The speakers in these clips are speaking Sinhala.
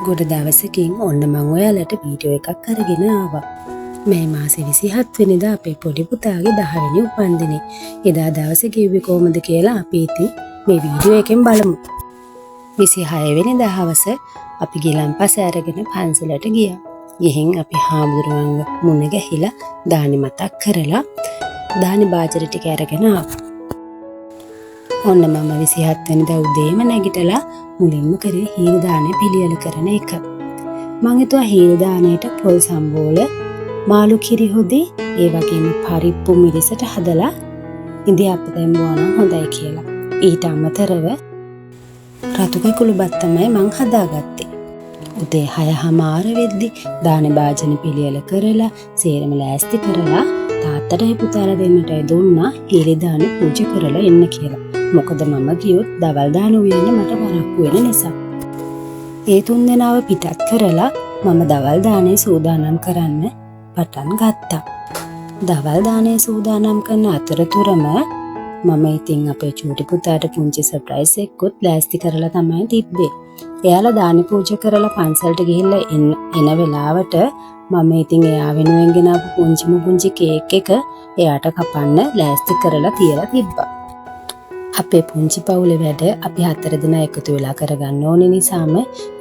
ගොඩ දවසකින් ඔන්න මං ඔයාලට වීඩියෝ එකක් අරගෙන ආවා. මේ මාසේ 27 වෙනිදා අපේ පොඩි පුතාගේ 10 වෙනි උපන්දිනේ. එදා දවසේ කිව්වේ කොහොමද කියලා අපි ඉතින් මේ වීඩියෝ එකෙන් බලමු. 26 වෙනිදා හවස අපි ගිලන්පස අරගෙන පන්සලට ගියා. ගිහින් අපි හාමුදුරුවන්ව මුණ ගැහිලා දානි මතක් කරලා දානි බාජර ටික අරගෙන ආවා. ඔන්න මම 27 වෙනිදා උදේම නැගිටලා මුලින්ම කරේ හීන දාණය පිළියෙල කරන එක. මං හිතුවා හීන දාණයට පොල් සම්බෝල, මාළු කිරි හොදි, ඒ වගේම පරිප්පු මිරිසට හදලා ඉඳිආප්ප දැම්මා නම් හොඳයි කියලා. ඊට අමතරව රතු කකුළු බත් තමයි මං හදාගත්තේ. උදේ 6:00 වෙද්දි දානේ භාජන පිළියෙල කරලා සේරම ලෑස්ති කරලා තාත්තටයි පුතාලා දෙන්නටයි දුන්නා හීලි දානේ පූජා කරලා එන්න කියලා. මොකද මම ගියොත් දවල් දාන උයන්න මට වරක්කු වෙන නිසා. ඒ තුන් දෙනාව පිටත් කරලා මම දවල් දානේ සූදානම් කරන්න පටන් ගත්තා. දවල් දානේ සූදානම් කරන අතරතුරම මම ඉතින් අපේ චූටි පුතාට පුංචි සර්ප්‍රයිස් එකකුත් ලෑස්ති කරලා තමයි තිබ්බේ. එයාලා දානි පූජා කරලා පන්සලට ගිහිල්ලා එන වෙලාවට මම ඉතින් එයා වෙනුවෙන් ගෙනාපු පුංචි කේක් එක එයාට කපන්න ලෑස්ති කරලා තියලා තිබ්බා. අපේ පුංචි පවුලේ වැඩ අපි 4 දෙනා එකතු වෙලා කරගන්න ඕනේ නිසාම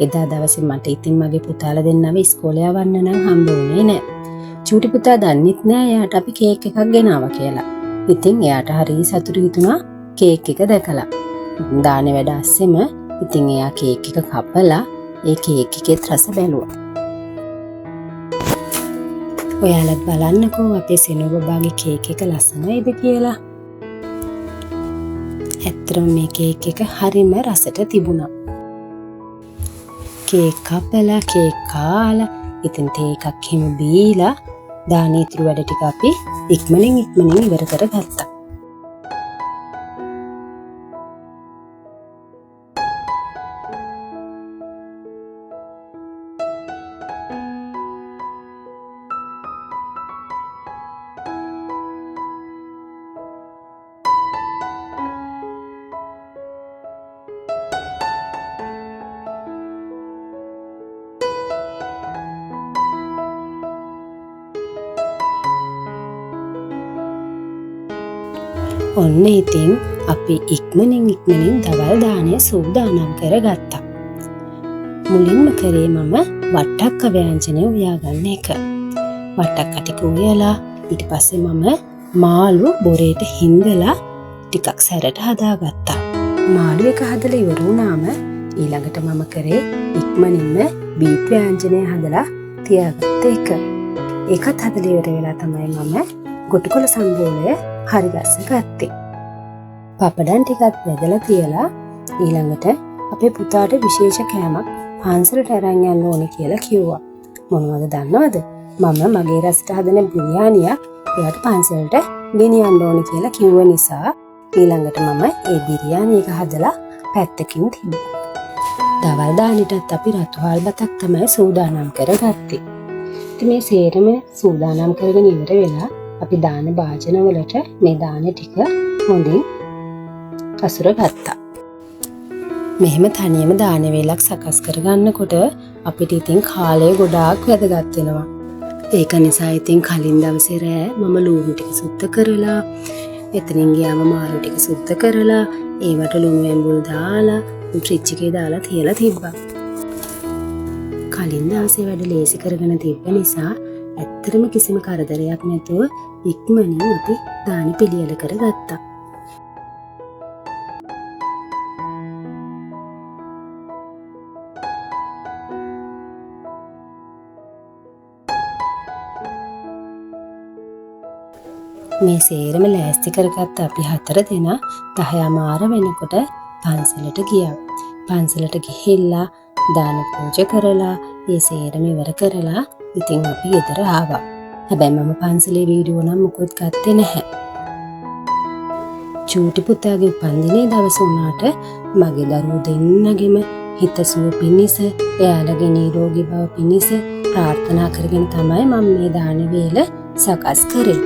එදා දවසේ මට ඉතින් මගේ පුතාලා දෙන්නව ඉස්කෝලේ යවන්න නම් හම්බ වුණේ නැහැ. චූටි පුතා දන්නෙත් නැහැ එයාට අපි කේක් එකක් ගෙනාවා කියලා. ඉතින් එයාට හරි සතුටු හිතුණා කේක් එක දැකලා. දානේ වැඩ අස්සෙම ඉතින් එයා කේක් එක කපලා ඒ කේක් එකේ රස බැලුවා. ඔයාලත් බලන්නකෝ අපේ සෙනු බබාගේ කේක් එක ලස්සනයිද කියලා. ඇත්තටම මේ කේක් එක හරිම රසට තිබුණා. කේක් කපලා කේක් කාලා ඉතින් තේ එකක් හිම බීලා දානේ ඉතුරු වැඩ ටික අපි ඉක්මනින් ඉවර කරගත්තා. ඔන්න ඉතින් අපි ඉක්මනින් දවල් දානේ සූදානම් කරගත්තා. මුලින්ම කරේ මම වට්ටක්ක ව්‍යංජනය උයාගන්න එක. වට්ටක්ක ටික උයලා ඊට පස්සේ මම මාළු බොරේට හිඳලා ටිකක් සැරට හදාගත්තා. මාළු එක හදලා ඉවර වුණාම ඊළඟට මම කරේ ඉක්මනින්ම බීට් ව්‍යංජනය හදලා තියාගත්ත එක. ඒකත් හදලා ඉවර වෙලා තමයි මම ගොටුකොළ සම්බෝලය හරි ගස්ස ගත්තේ. පපඩම් ටිකක් බෙදලා තියලා ඊළඟට අපේ පුතාට විශේෂ කෑමක් පන්සලට අරන් යන්න ඕනේ කියලා කිව්වා. මොනවද දන්නවද? මම මගේ රසට හදන බිරියානියක් එයාට පන්සලට ගෙනියන්න ඕනේ කියලා කිව්ව නිසා ඊළඟට මම ඒ බිරියානි එක හදලා පැත්තකින් තිබ්බා. දවල් දානෙටත් අපි රතු හාල් බතක් තමයි සූදානම් කරගත්තේ. ඉතින් මේ සේරම සූදානම් කරගෙන ඉවර වෙලා අපි දාන භාජන වලට මේ දාන ටික හොඳින් අසුර ගත්තා. මෙහෙම තනියම දාන වේලක් සකස් කරගන්නකොට අපිට ඉතින් කාලය ගොඩාක් වැදගත් වෙනවා. ඒක නිසා ඉතින් කලින් දවසේ රෑ මම ලුණු ටික සුද්ධ කරලා එතනින් ගියාම මාළු ටික සුද්ධ කරලා ඒවට ලුණු ඇඹුල් දාලා ෆ්‍රිජ් එකේ දාලා තියලා තිබ්බා. කලින් දවසේ වැඩ ලේසි කරගෙන තිබ්බ නිසා ඇත්තටම කිසිම කරදරයක් නැතුව ඉක්මනින් අපි දානි පිළියෙල කරගත්තා. මේ සේරම ලෑස්ති කරගත්ත අපි 4 දෙනා 10:00 වෙනකොට පන්සලට ගියා. පන්සලට ගිහිල්ලා දාන පූජා කරලා ඒ සේරම ඉවර කරලා ඉතින් අපි ගෙදර ආවා. හැබැයි මම පන්සලේ වීඩියෝ නම් මොකොත් ගත්තේ නැහැ. චූටි පුතාගේ උපන්දිනේ දවස වුණාට මගේ දරුවෝ දෙන්නගෙම හිතසුව පිණිස එයාලගේ නිරෝගී බව පිණිස ප්‍රාර්ථනා කරගෙන තමයි මම මේ දාන වේල සකස් කරේ.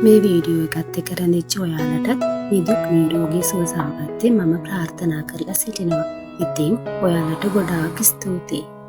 මේ වීඩියෝ එකත් එක්ක රැඳිච්ච ඔයාලට නිදුක් නිරෝගී සුව සම්පන්නිය මම ප්‍රාර්ථනා කරලා සිටිනවා. ඉතින් ඔයාලට ගොඩාක් ස්තුතියි.